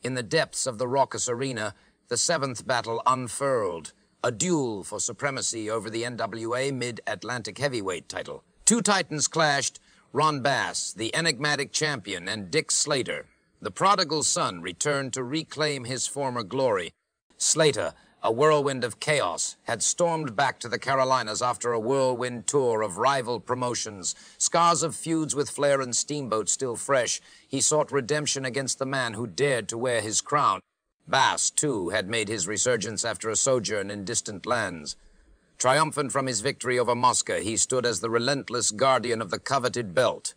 In the depths of the raucous arena, the seventh battle unfurled, a duel for supremacy over the NWA Mid-Atlantic Heavyweight title. Two titans clashed, Ron Bass, the enigmatic champion, and Dick Slater, the prodigal son, returned to reclaim his former glory. Slater, a whirlwind of chaos, had stormed back to the Carolinas after a whirlwind tour of rival promotions. Scars of feuds with Flair and Steamboat still fresh, he sought redemption against the man who dared to wear his crown. Bass, too, had made his resurgence after a sojourn in distant lands. Triumphant from his victory over Mosca, he stood as the relentless guardian of the coveted belt.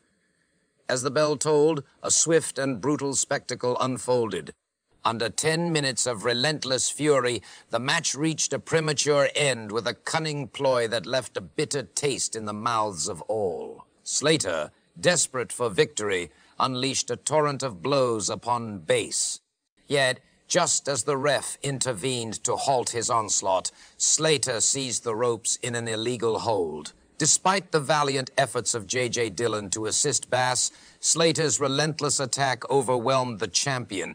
As the bell tolled, a swift and brutal spectacle unfolded. Under 10 minutes of relentless fury, the match reached a premature end with a cunning ploy that left a bitter taste in the mouths of all. Slater, desperate for victory, unleashed a torrent of blows upon Bass. Yet, just as the ref intervened to halt his onslaught, Slater seized the ropes in an illegal hold. Despite the valiant efforts of J.J. Dillon to assist Bass, Slater's relentless attack overwhelmed the champion.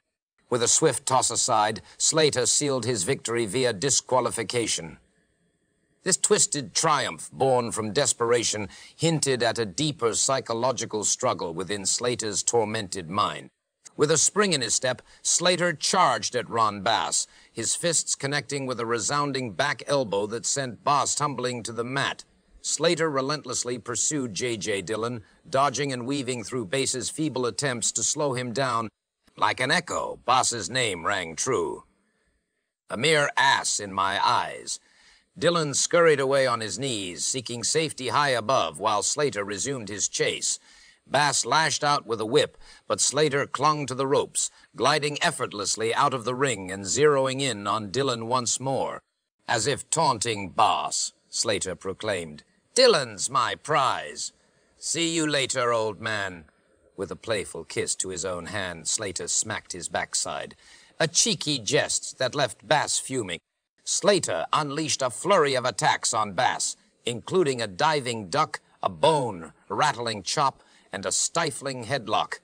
With a swift toss aside, Slater sealed his victory via disqualification. This twisted triumph, born from desperation, hinted at a deeper psychological struggle within Slater's tormented mind. With a spring in his step, Slater charged at Ron Bass, his fists connecting with a resounding back elbow that sent Bass tumbling to the mat. Slater relentlessly pursued J.J. Dillon, dodging and weaving through Bass's feeble attempts to slow him down. Like an echo, Bass's name rang true. A mere ass in my eyes. Dillon scurried away on his knees, seeking safety high above, while Slater resumed his chase. Bass lashed out with a whip, but Slater clung to the ropes, gliding effortlessly out of the ring and zeroing in on Dillon once more. As if taunting Bass, Slater proclaimed, "Dillon's my prize. See you later, old man." With a playful kiss to his own hand, Slater smacked his backside. A cheeky jest that left Bass fuming. Slater unleashed a flurry of attacks on Bass, including a diving duck, a bone-rattling chop, and a stifling headlock.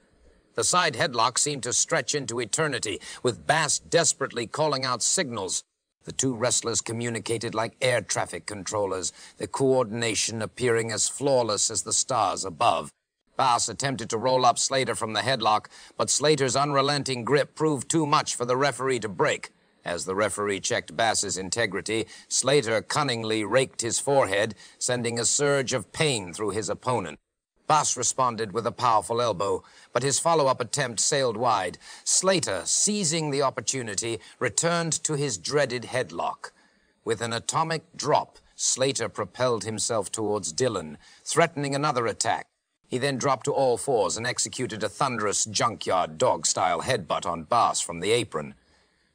The side headlock seemed to stretch into eternity, with Bass desperately calling out signals. The two wrestlers communicated like air traffic controllers, their coordination appearing as flawless as the stars above. Bass attempted to roll up Slater from the headlock, but Slater's unrelenting grip proved too much for the referee to break. As the referee checked Bass's integrity, Slater cunningly raked his forehead, sending a surge of pain through his opponent. Bass responded with a powerful elbow, but his follow-up attempt sailed wide. Slater, seizing the opportunity, returned to his dreaded headlock. With an atomic drop, Slater propelled himself towards Dillon, threatening another attack. He then dropped to all fours and executed a thunderous junkyard dog-style headbutt on Bass from the apron.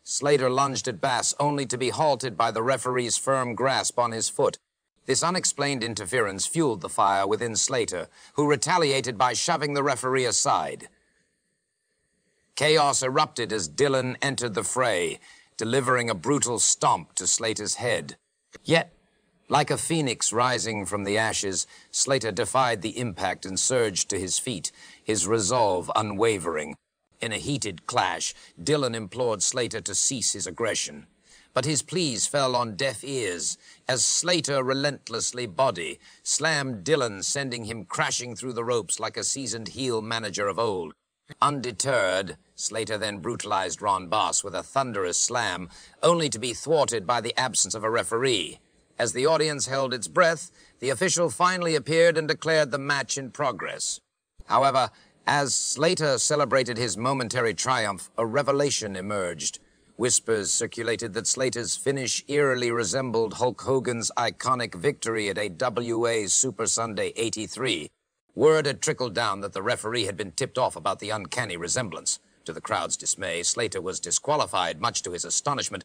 Slater lunged at Bass, only to be halted by the referee's firm grasp on his foot. This unexplained interference fueled the fire within Slater, who retaliated by shoving the referee aside. Chaos erupted as Dillon entered the fray, delivering a brutal stomp to Slater's head. Yet, like a phoenix rising from the ashes, Slater defied the impact and surged to his feet, his resolve unwavering. In a heated clash, Dillon implored Slater to cease his aggression. But his pleas fell on deaf ears as Slater relentlessly slammed Dillon, sending him crashing through the ropes like a seasoned heel manager of old. Undeterred, Slater then brutalized Ron Bass with a thunderous slam, only to be thwarted by the absence of a referee. As the audience held its breath, the official finally appeared and declared the match in progress. However, as Slater celebrated his momentary triumph, a revelation emerged. Whispers circulated that Slater's finish eerily resembled Hulk Hogan's iconic victory at AWA Super Sunday '83. Word had trickled down that the referee had been tipped off about the uncanny resemblance. To the crowd's dismay, Slater was disqualified, much to his astonishment.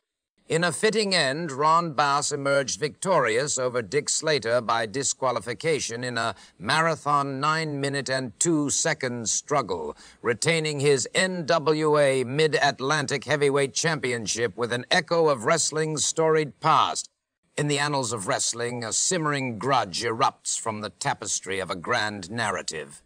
In a fitting end, Ron Bass emerged victorious over Dick Slater by disqualification in a marathon 9-minute and 2-second struggle, retaining his NWA Mid-Atlantic Heavyweight Championship with an echo of wrestling's storied past. In the annals of wrestling, a simmering grudge erupts from the tapestry of a grand narrative.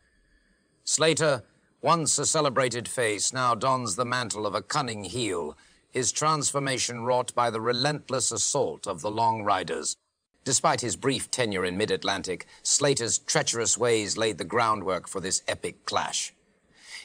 Slater, Once a celebrated face now dons the mantle of a cunning heel, his transformation wrought by the relentless assault of the Long Riders. Despite his brief tenure in mid-Atlantic, Slater's treacherous ways laid the groundwork for this epic clash.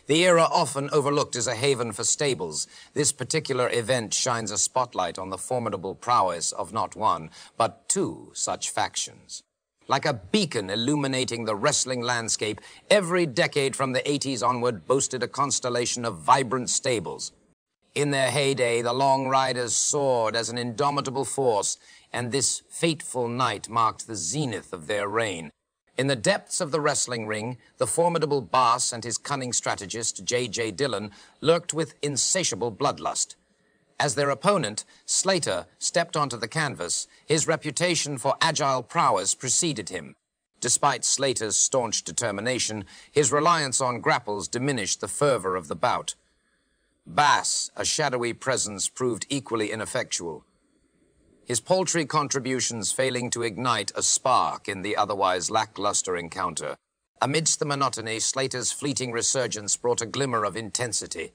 The era often overlooked as a haven for stables, this particular event shines a spotlight on the formidable prowess of not one, but two such factions. Like a beacon illuminating the wrestling landscape, every decade from the 80s onward boasted a constellation of vibrant stables. In their heyday, the Long Riders soared as an indomitable force, and this fateful night marked the zenith of their reign. In the depths of the wrestling ring, the formidable Bass and his cunning strategist, J.J. Dillon, lurked with insatiable bloodlust. As their opponent, Slater, stepped onto the canvas, his reputation for agile prowess preceded him. Despite Slater's staunch determination, his reliance on grapples diminished the fervor of the bout. Bass, a shadowy presence, proved equally ineffectual, his paltry contributions failing to ignite a spark in the otherwise lackluster encounter. Amidst the monotony, Slater's fleeting resurgence brought a glimmer of intensity.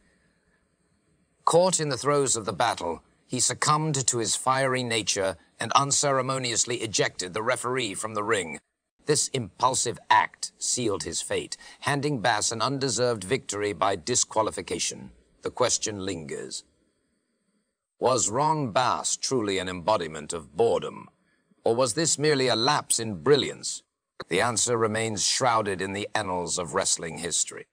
Caught in the throes of the battle, he succumbed to his fiery nature and unceremoniously ejected the referee from the ring. This impulsive act sealed his fate, handing Bass an undeserved victory by disqualification. The question lingers. Was Ron Bass truly an embodiment of boredom, or was this merely a lapse in brilliance? The answer remains shrouded in the annals of wrestling history.